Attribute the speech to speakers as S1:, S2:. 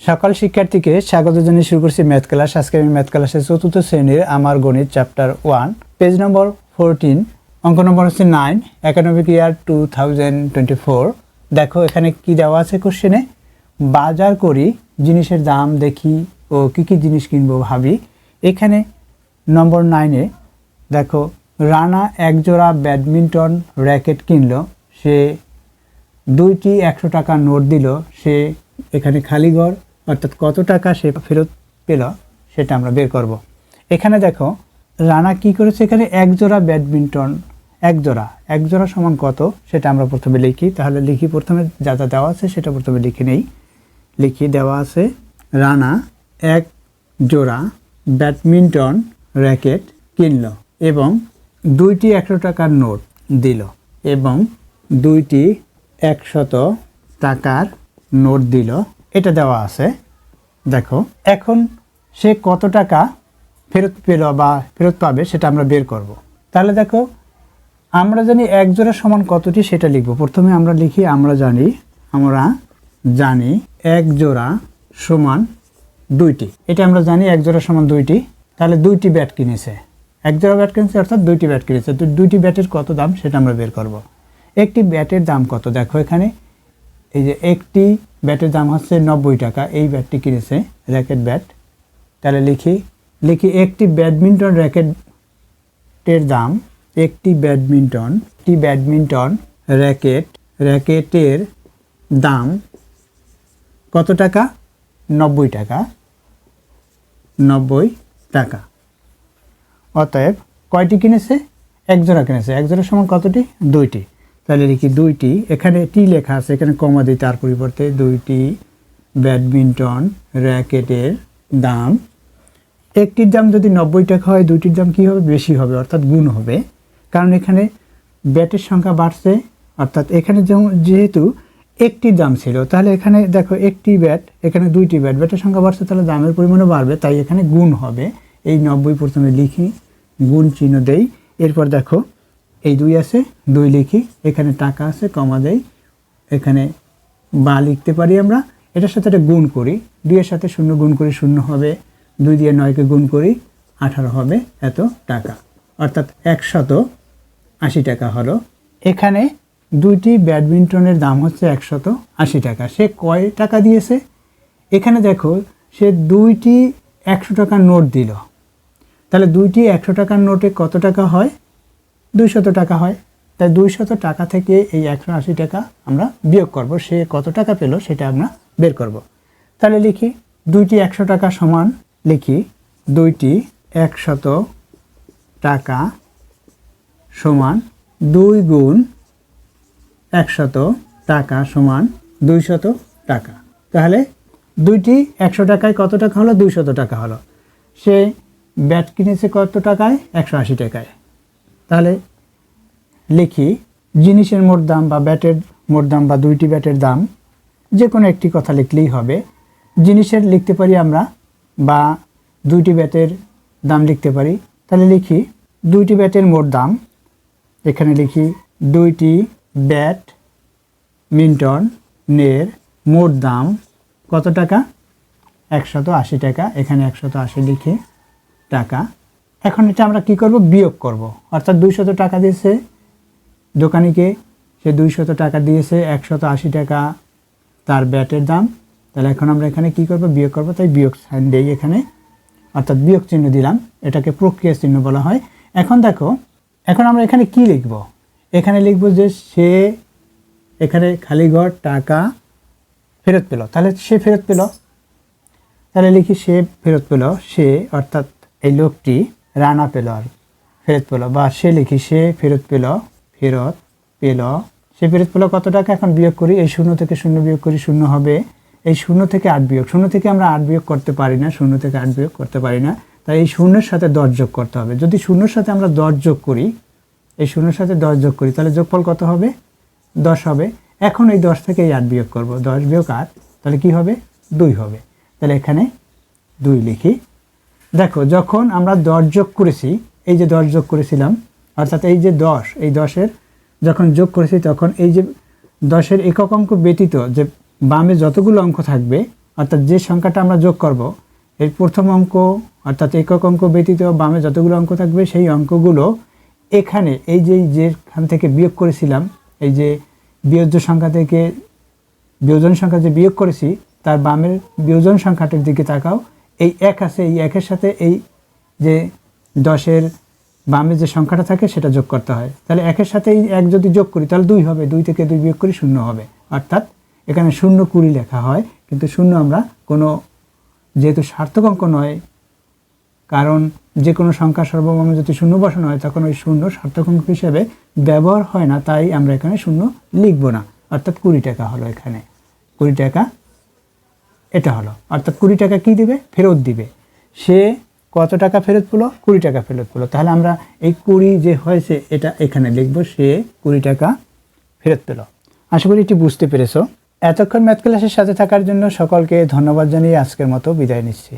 S1: সকল শিক্ষার্থীকে স্বাগত জানিয়ে শুরু করছি ম্যাথ ক্লাস। আজকে আমি ম্যাথ ক্লাসের চতুর্থ শ্রেণীর আমার গণিত চ্যাপ্টার 1 পেজ নম্বর 14, অঙ্ক নম্বর হচ্ছে 9, একাডেমিক ইয়ার 2024। দেখো এখানে কি দেওয়া আছে কোশ্চেনে, বাজার করি, জিনিসের দাম দেখি ও কী কী জিনিস কিনবো ভাবি। এখানে নম্বর 9-এ দেখো রানা একজোড়া ব্যাডমিন্টন র্যাকেট কিনলো, সে 2টি 100 টাকার নোট দিল, সে এখানে খালি ঘর অর্থাৎ কত টাকা সে ফেরত পেল সেটা আমরা বের করব। এখানে দেখো রানা কি করেছে, এখানে একজোড়া ব্যাডমিন্টন, একজোড়া সমান কত সেটা আমরা প্রথমে লিখি। তাহলে লিখি প্রথমে যা যা দেওয়া আছে সেটা প্রথমে লিখে নেই। লিখি দেওয়া আছে রানা এক জোড়া ব্যাডমিন্টন র্যাকেট কিনল এবং 2টি 100 টাকার নোট দিল এবং 2টি 100 টাকার নোট দিল, এটা দেওয়া আছে। দেখো এখন সে কত টাকা ফেরত পেল বা ফেরত পাবে সেটা আমরা বের করব। তাহলে দেখো আমরা জানি এক জোড়া সমান কতটি সেটা লিখব। প্রথমে আমরা লিখি আমরা জানি এক জোড়া সমান 2টি, এটা আমরা জানি এক জোড়া সমান 2টি। তাহলে 2টি ব্যাট কিনেছে, এক জোড়া ব্যাট কিনেছে অর্থাৎ 2টি ব্যাট কিনেছে। তো 2টি ব্যাটের কত দাম সেটা আমরা বের করব। একটি ব্যাটের দাম কত, দেখো এখানে এই যে একটি ব্যাটের দাম হচ্ছে 90 টাকা, এই ব্যাটটি কিনেছে র্যাকেট ব্যাট। তাহলে লিখি একটি ব্যাডমিন্টন র্যাকেটের দাম, একটি ব্যাডমিন্টন র্যাকেটের দাম কত টাকা, 90 টাকা। অতএব কয়টি কিনেছে, এক জোড়া কিনেছে, এক জোড়া সমান কতটি, 2টি। তাহলে লিখি 2টি, এখানে টি লেখা আছে, এখানে কমা দিই তার পরিবর্তে 2টি ব্যাডমিন্টন র্যাকেটের দাম। একটির দাম যদি 90 টাকা হয়, 2টির দাম কী হবে, বেশি হবে অর্থাৎ গুণ হবে, কারণ এখানে ব্যাটের সংখ্যা বাড়ছে। অর্থাৎ এখানে যেহেতু একটির দাম ছিল, তাহলে এখানে দেখো একটি ব্যাট, এখানে 2টি ব্যাট, ব্যাটের সংখ্যা বাড়ছে, তাহলে দামের পরিমাণও বাড়বে, তাই এখানে গুণ হবে। এই 90 প্রথমে লিখি, গুণ চিহ্ন দেই। এরপর দেখো এই 2 আছে, 2 লিখি, এখানে টাকা আছে, কমা দেই, এখানে বা লিখতে পারি আমরা। এটার সাথে এটা গুণ করি, 2 এর সাথে 0 গুণ করি, 0 হবে, 2 দিয়ে 9কে গুণ করি, 18 হবে এত টাকা, অর্থাৎ 180 টাকা হলো। এখানে 2টি ব্যাডমিন্টনের দাম হচ্ছে 180 টাকা। সে কয় টাকা দিয়েছে, এখানে দেখো সে 2টি 100 টাকার নোট দিল। তাহলে 2টি 100 টাকার নোটে কত টাকা হয়, 200 টাকা হয়। তাই 200 টাকা থেকে এই 180 টাকা আমরা বিয়োগ করব, সে কত টাকা পেল সেটা আমরা বের করব। তাহলে লিখি 2টি 100 টাকা সমান, লিখি 2টি 100 টাকা সমান 2 গুণ 100 টাকা সমান 200 টাকা। তাহলে 2টি 100 টাকায় কত টাকা হলো, 200 টাকা হলো। সে ব্যাট কিনেছে কত টাকায়, 180 টাকায়। তাহলে লিখি জিনিসের মোট দাম বা ব্যাটের মোট দাম বা 2টি ব্যাটের দাম, যে কোনো একটি কথা লিখলেই হবে। জিনিসের লিখতে পারি আমরা বা 2টি ব্যাটের দাম লিখতে পারি। তাহলে লিখি 2টি ব্যাটের মোট দাম, এখানে লিখি 2টি ব্যাডমিন্টনের মোট দাম কত টাকা, 180 টাকা, এখানে 180 লিখি টাকা। এখন এটা আমরা কি করব, বিয়োগ করব। অর্থাৎ 200 টাকা দিয়েছে দোকানিকে, সে 200 টাকা দিয়েছে, 180 টাকা তার ব্যাটের দাম। তাহলে এখন আমরা এখানে কি করব, বিয়োগ করব, তাই বিয়োগ সাইন দেই এখানে, অর্থাৎ বিয়োগ চিহ্ন দিলাম, এটাকে প্রক্রিয়া চিহ্ন বলা হয়। এখন দেখো এখন আমরা এখানে কি লিখব, এখানে লিখব যে সে এখানে খালি ঘর টাকা ফেরত পেল। তাহলে সে ফেরত পেল, তাহলে লিখি সে ফেরত পেল, সে অর্থাৎ এই লোকটি রানা পেল আর ফেরত পেল, বা সে লিখি সে ফেরত পেল সে ফেরত পেল কত টাকা। এখন বিয়োগ করি, এই 0 থেকে 0 বিয়োগ করি, 0 হবে, এই 0 থেকে 8 বিয়োগ, 0 থেকে আমরা 8 বিয়োগ করতে পারি না, 0 থেকে 8 বিয়োগ করতে পারি না, তাই এই 0-এর সাথে 10 যোগ করতে হবে। যদি 0-এর সাথে আমরা 10 যোগ করি, এই 0-এর সাথে 10 যোগ করি, তাহলে যোগফল কত হবে, 10 হবে। এখন এই 10 থেকে এই 8 বিয়োগ করব, 10 বিয়োগ 8, তাহলে কি হবে, 2 হবে। তাহলে এখানে 2 লিখি। দেখো যখন আমরা 10 যোগ করেছি, এই যে 10 যোগ করেছিলাম, অর্থাৎ এই যে 10, এই 10-এর যখন যোগ করেছি তখন এই যে 10-এর একক অঙ্ক ব্যতীত যে বামে যতগুলো অঙ্ক থাকবে অর্থাৎ যে সংখ্যাটা আমরা যোগ করব এর প্রথম অঙ্ক অর্থাৎ একক অঙ্ক ব্যতীত বামে যতগুলো অঙ্ক থাকবে সেই অঙ্কগুলো এখানে এই যেখান থেকে বিয়োগ করেছিলাম, এই যে বিয়োজ্য সংখ্যা থেকে বিয়োজন সংখ্যা যে বিয়োগ করেছি তার বামের বিয়োজন সংখ্যাটার দিকে তাকাও। এই এক আছে, এই একের সাথে এই যে 10-এর বামে যে সংখ্যাটা থাকে সেটা যোগ করতে হয়। তাহলে একের সাথে এই এক যদি যোগ করি তাহলে 2 হবে, 2 থেকে 2 বিয়োগ করি 0 হবে। অর্থাৎ এখানে 0 20 লেখা হয়, কিন্তু 0 আমরা কোনো যেহেতু সার্থক অঙ্ক নয়, কারণ যে কোনো সংখ্যা সর্বমোট যদি 0 বসানো হয় তখন ওই 0 সার্থক অঙ্ক হিসেবে ব্যবহার হয় না, তাই আমরা এখানে 0 লিখব না। অর্থাৎ 20 টাকা হলো, এখানে 20 টাকা এটা হলো। অর্থাৎ 20 টাকা কী দিবে? ফেরত দিবে। সে কত টাকা ফেরত পেলো? 20 টাকা ফেরত পেলো। তাহলে আমরা এই 20 যে হয়েছে এটা এখানে লিখব, সে 20 টাকা ফেরত পেল। আশা করি এটি বুঝতে পেরেছো। এতক্ষণ ম্যাথ ক্লাসের সাথে থাকার জন্য সকলকে ধন্যবাদ জানিয়ে আজকের মতো বিদায় নিচ্ছি।